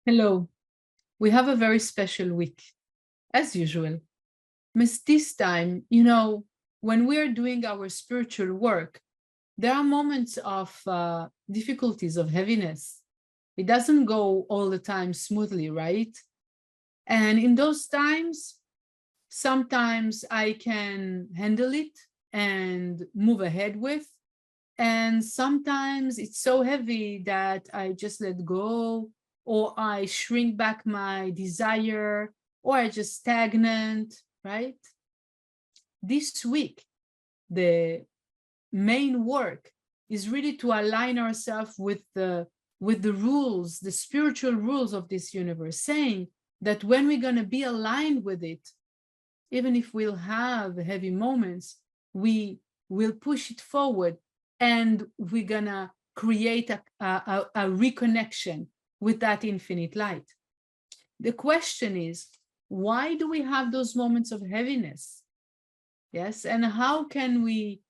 Hello, we have a very special week, as usual. Miss, this time, when we are doing our spiritual work, there are moments of difficulties, of heaviness. It doesn't go all the time smoothly, right? And in those times, sometimes I can handle it and move ahead with. And sometimes it's so heavy that I just let go, or I shrink back my desire, or I just stagnant, right? This week, the main work is really to align ourselves with the rules, the spiritual rules of this universe, saying that when we're going to be aligned with it, even if we'll have heavy moments, we will push it forward, and we're gonna create a reconnection with that infinite light. The question is, why do we have those moments of heaviness? Yes, and how can we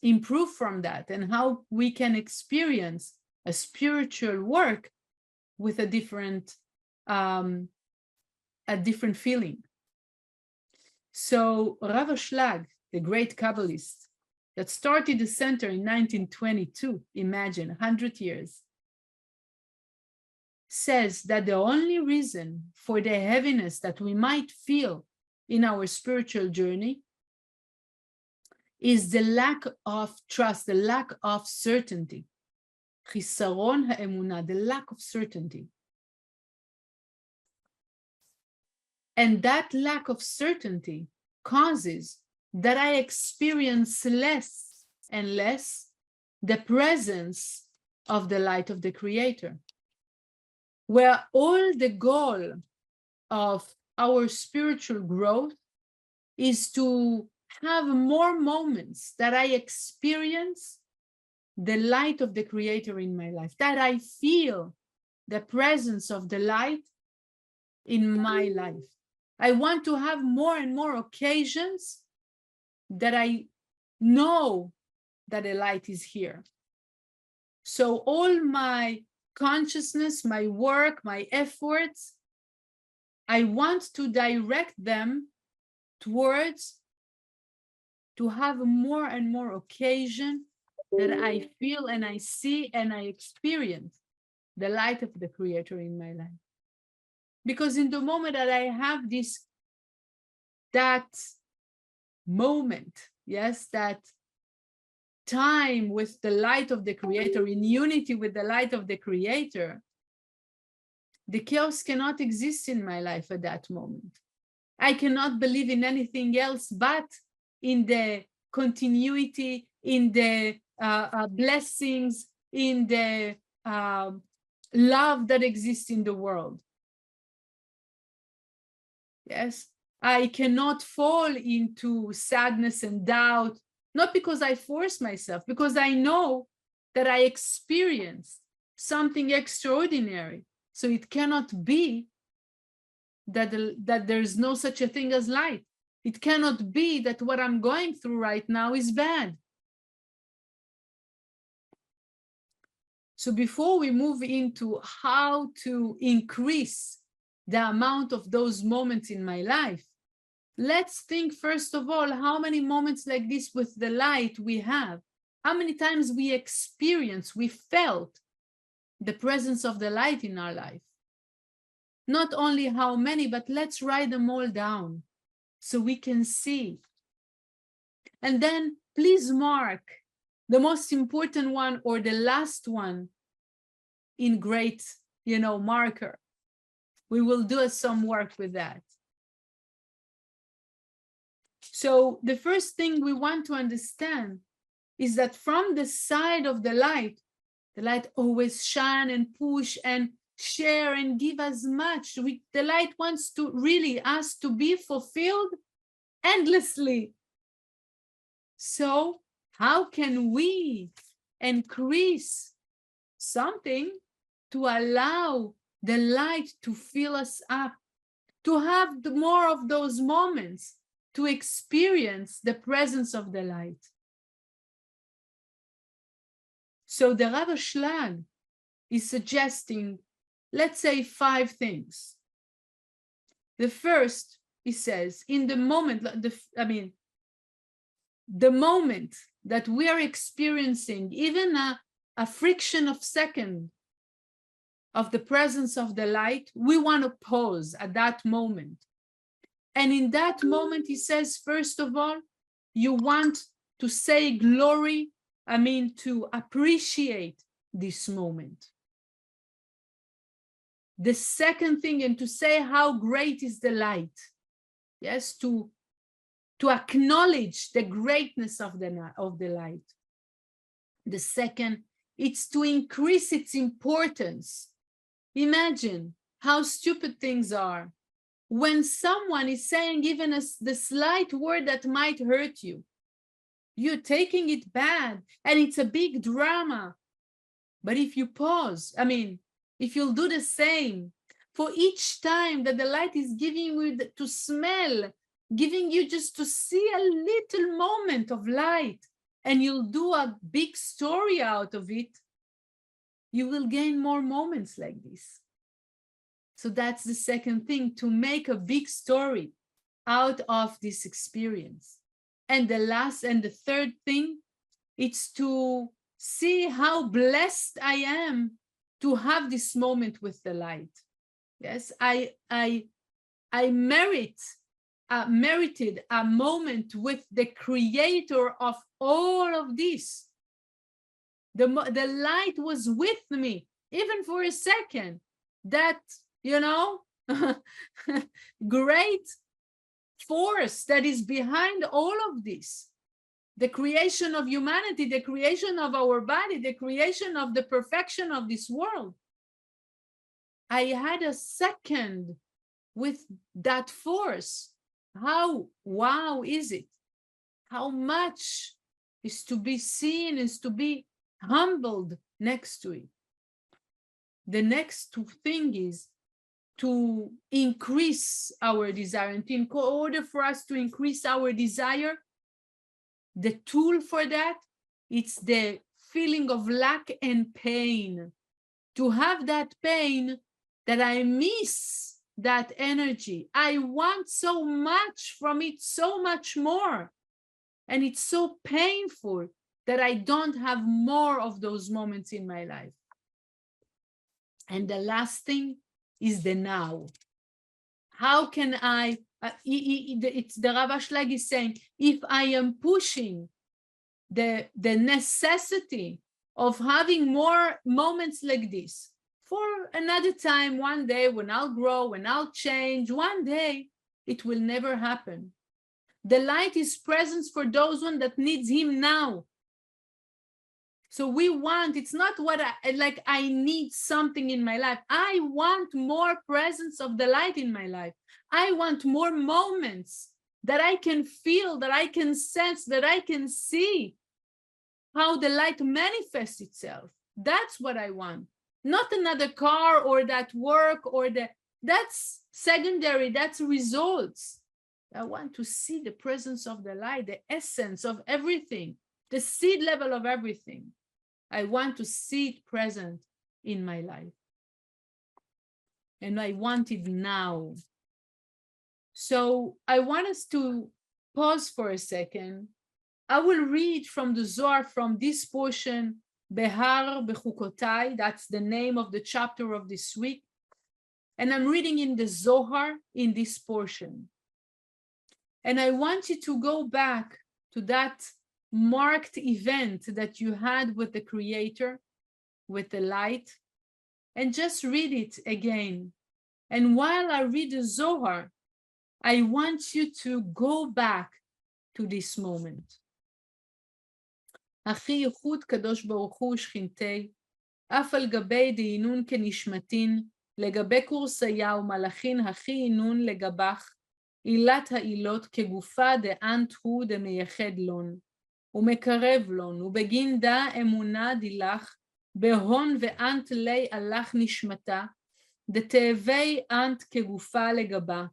improve from that, and how we can experience a spiritual work with a different feeling. So Rav Ashlag, the great Kabbalist that started the center in 1922, imagine 100 years, says that the only reason for the heaviness that we might feel in our spiritual journey is the lack of trust, the lack of certainty. Chisaron ha'emunah, the lack of certainty. And that lack of certainty causes that I experience less and less the presence of the light of the Creator, where all the goal of our spiritual growth is to have more moments that I experience the light of the Creator in my life, that I feel the presence of the light in my life. I want to have more and more occasions that I know that the light is here. So all my consciousness, my work, my efforts, I want to direct them towards to have more and more occasion that I feel and I see and I experience the light of the Creator in my life. Because in the moment that I have that moment, yes, that time with the light of the Creator, in unity with the light of the Creator, the chaos cannot exist in my life at that moment. I cannot believe in anything else but in the continuity, in the blessings, in the love that exists in the world. Yes, I cannot fall into sadness and doubt, not because I force myself, because I know that I experienced something extraordinary. So it cannot be that there's no such a thing as light. It cannot be that what I'm going through right now is bad. So before we move into how to increase the amount of those moments in my life, let's think first of all, how many moments like this with the light we have? How many times we experienced, we felt the presence of the light in our life? Not only how many, but let's write them all down so we can see. And then please mark the most important one or the last one in great, marker. We will do some work with that. So the first thing we want to understand is that from the side of the light always shine and push and share and give as much. The light wants to really us to be fulfilled endlessly. So how can we increase something to allow the light to fill us up, to have more of those moments, to experience the presence of the light? So the Rav Ashlag is suggesting let's say 5 things. The first, he says, in the moment, the moment that we are experiencing even a friction of second of the presence of the light, we want to pause at that moment. And in that moment, he says, first of all, you want to say glory, to appreciate this moment. The second thing, and to say how great is the light. Yes, to acknowledge the greatness of the light. The second, it's to increase its importance. Imagine how stupid things are. When someone is saying even the slight word that might hurt you, you're taking it bad, and it's a big drama. But if you pause, if you'll do the same, for each time that the light is giving you to smell, giving you just to see a little moment of light, and you'll do a big story out of it, you will gain more moments like this. So that's the second thing, to make a big story out of this experience. And the third thing, it's to see how blessed I am to have this moment with the light. Yes, I merited a moment with the creator of all of this. The light was with me, even for a second. That, great force that is behind all of this. The creation of humanity, the creation of our body, the creation of the perfection of this world. I had a second with that force. How wow is it? How much is to be seen, is to be humbled next to it. The next thing is to increase our desire. And in order for us to increase our desire, the tool for that, it's the feeling of lack and pain. To have that pain that I miss that energy. I want so much from it, so much more. And it's so painful that I don't have more of those moments in my life. And the last thing is the now. How can it's the Rav Ashlag is saying, if I am pushing the necessity of having more moments like this for another time, one day when I'll grow, when I'll change, one day, it will never happen. The light is presence for those one that needs him now. So we want, it's not what I need something in my life. I want more presence of the light in my life. I want more moments that I can feel, that I can sense, that I can see how the light manifests itself. That's what I want. Not another car or that work or that's secondary, that's results. I want to see the presence of the light, the essence of everything, the seed level of everything. I want to see it present in my life. And I want it now. So I want us to pause for a second. I will read from the Zohar, from this portion, Behar Bechukotai, that's the name of the chapter of this week. And I'm reading in the Zohar in this portion. And I want you to go back to that marked event that you had with the Creator, with the light, and just read it again. And while I read the Zohar, I want you to go back to this moment. אחי ייחוד קדוש ברוך הוא שכינתי, אף על גבי דהינון כנשמתין, לגבי קורסיה ומלאכין הכי עינון לגבך, עילת העילות כגופה דאנט הוא דמייחד לון, ומקרב לון, ובגין דה אמונה דילך, בהון ואנט לי הלך נשמתה, דתאבי אנט כגופה לגבה,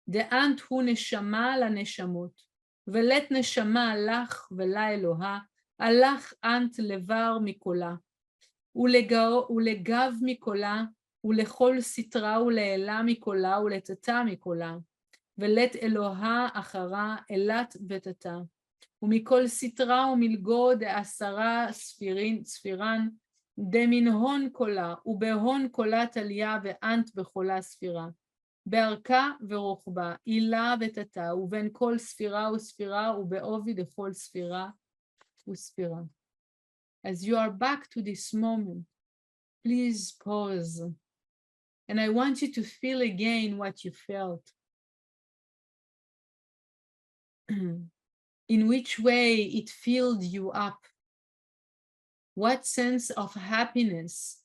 דאנט הוא נשמה לנשמות, ולת נשמה הלך ולה אלוהה, הלך אנט לבר מקולה, ולגב מקולה, ולכל סתרה ולעילה מקולה ולתתה מקולה, ולת אלוהה אחרה אלת ותתה, ומכל סתרה ומלגו דעשרה ספירן, דמנהון קולה, ובהון קולה תליה ואנט בחולה ספירה, בארכה ורוחבה, עילה ותתה, ובין כל ספירה וספירה, ובעובי דכל ספירה וספירה. As you are back to this moment, please pause. And I want you to feel again what you felt. In which way it filled you up. What sense of happiness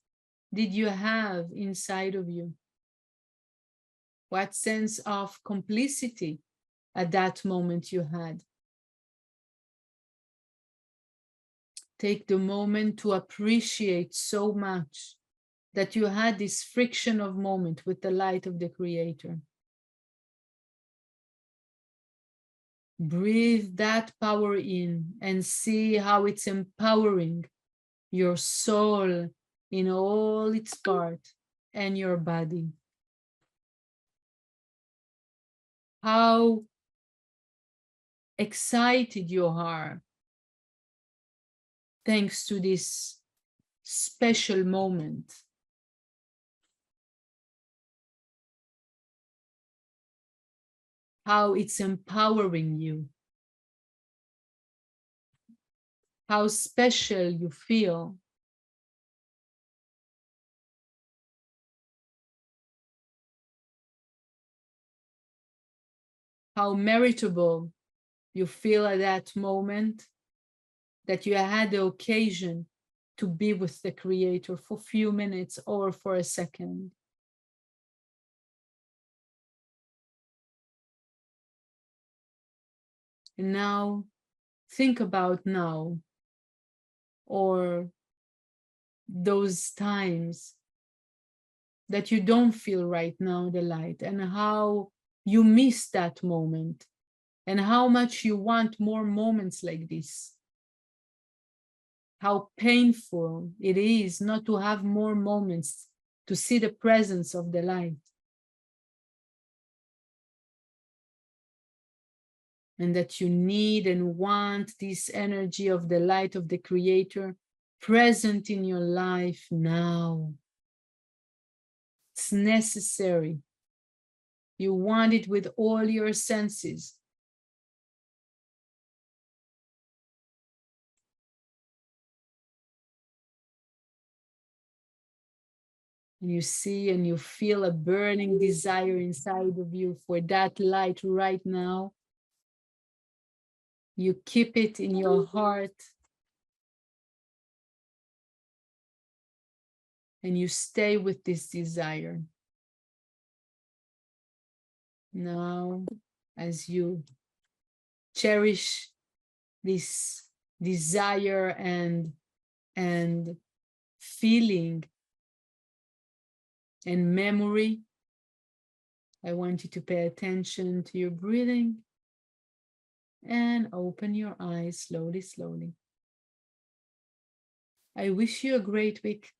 did you have inside of you? What sense of complicity at that moment you had? Take the moment to appreciate so much that you had this friction of moment with the light of the Creator. Breathe that power in and see how it's empowering your soul in all its parts and your body. How excited you are thanks to this special moment. How it's empowering you. How special you feel. How meritable you feel at that moment that you had the occasion to be with the Creator for a few minutes or for a second. And now, think about now, or those times that you don't feel right now the light, and how you miss that moment, and how much you want more moments like this. How painful it is not to have more moments to see the presence of the light. And that you need and want this energy of the light of the Creator present in your life now. It's necessary. You want it with all your senses. And you see and you feel a burning desire inside of you for that light right now. You keep it in your heart. And you stay with this desire. Now, as you cherish this desire and feeling and memory, I want you to pay attention to your breathing and open your eyes slowly, slowly. I wish you a great week.